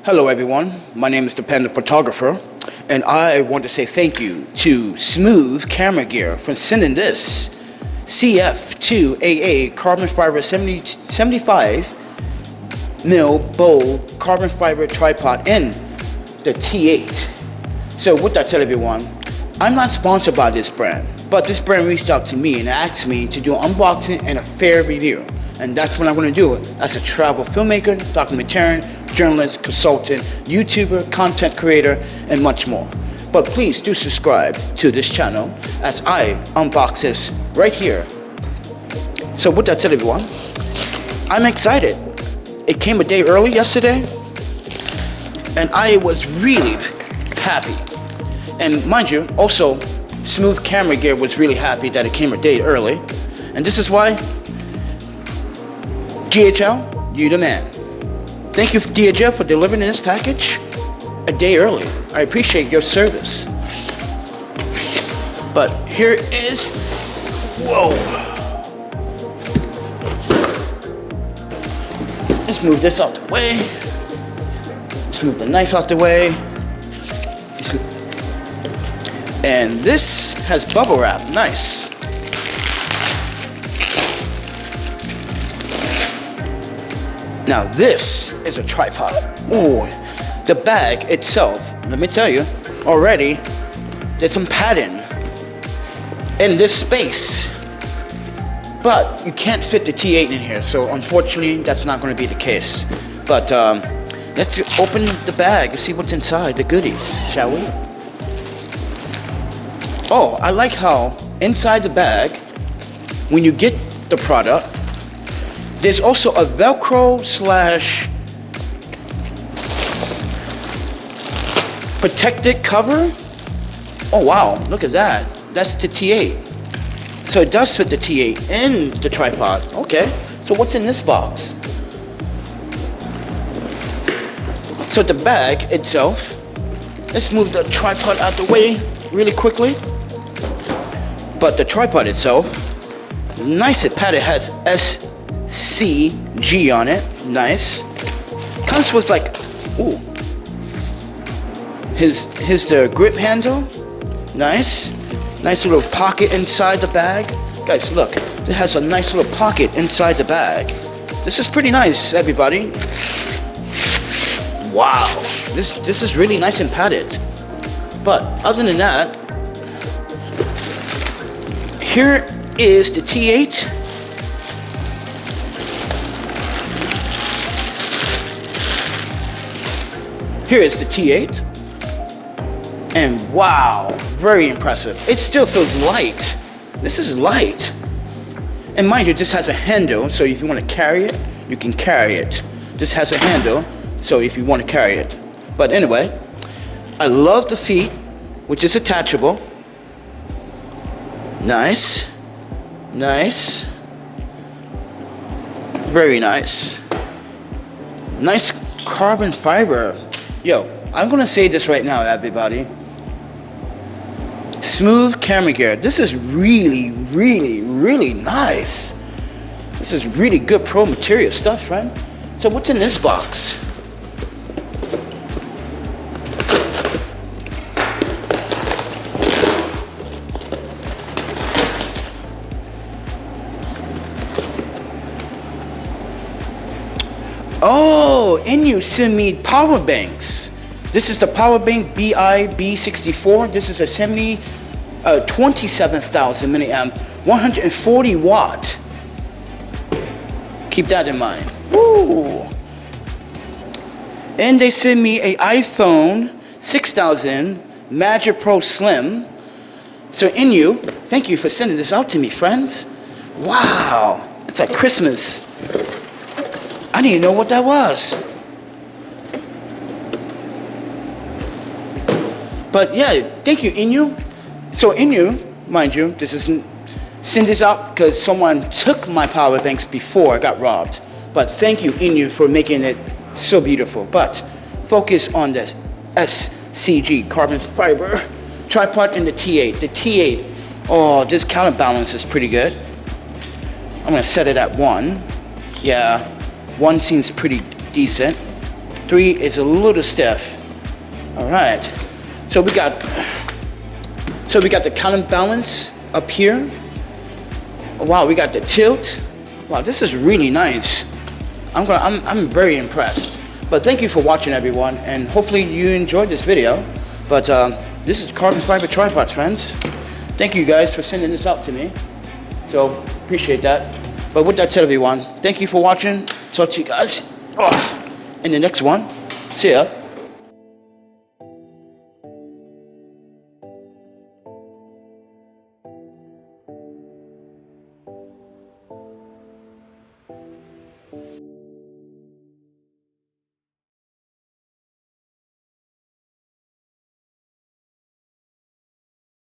Hello everyone, my name is ThePandaPhotographer, and I want to say thank you to Smoothcameragear for sending this Cf2aa carbon fiber 75mm bowl carbon fiber tripod in the T8. So with that said everyone, I'm not sponsored by this brand, but this brand reached out to me and asked me to do an unboxing and a fair review. And that's what I'm going to do as a travel filmmaker, documentarian, journalist, consultant, YouTuber, content creator, and much more. But please do subscribe to this channel as I unbox this right here. So with that said everyone, I'm excited. It came a day early yesterday, and I was really happy. And mind you, also, Smoothcameragear was really happy that it came a day early. And this is why, DHL, you the man. Thank you, DHL, for delivering this package a day early. I appreciate your service. But here is, whoa. Let's move this out the way. Let's move the knife out the way. And this has bubble wrap, nice. Now this is a tripod. Ooh, the bag itself, let me tell you, already there's some padding in this space. But you can't fit the T8 in here, so unfortunately that's not going to be the case. But let's open the bag and see what's inside, the goodies, shall we? Oh, I like how inside the bag, when you get the product, there's also a Velcro / protected cover. Oh wow, look at that. That's the T8. So it does fit the T8 in the tripod. Okay, so what's in this box? So the bag itself, let's move the tripod out the way really quickly. But the tripod itself, nice and padded, has SCG on it, nice. Comes with like, ooh, the grip handle, nice. Nice little pocket inside the bag. Guys, look, it has a nice little pocket inside the bag. This is pretty nice, everybody. Wow, this is really nice and padded. But other than that, here is the T8. Here is the T8. And wow, very impressive. It still feels light. This is light. And mind you, this has a handle, so if you want to carry it, you can carry it. This has a handle, so if you want to carry it. But anyway, I love the feet, which is attachable. Nice, nice, very nice. Nice carbon fiber. Yo, I'm gonna say this right now, everybody. Smoothcameragear, this is really, really, really nice. This is really good pro material stuff, friend. So what's in this box? Oh, and you send me power banks. This is the power bank BIB64. This is a 27,000 milliamp, 140 watt. Keep that in mind. Woo. And they send me a iPhone 6000 Magic Pro Slim. So thank you for sending this out to me, friends. Wow, it's like Christmas. I didn't even know what that was. But yeah, thank you, Inu. So Inu, mind you, send this out because someone took my power banks before I got robbed. But thank you, Inu, for making it so beautiful. But focus on this SCG carbon fiber tripod and the T8. The T8, oh, this counterbalance is pretty good. I'm gonna set it at 1. Yeah, 1 seems pretty decent. 3 is a little stiff. All right, so we got the counterbalance up here. Wow, we got the tilt. Wow, this is really nice. I'm very impressed. But thank you for watching, everyone, and hopefully you enjoyed this video. But this is carbon fiber tripod, friends. Thank you guys for sending this out to me. So appreciate that. But with that said, everyone, thank you for watching. Talk to you guys in the next one. See ya.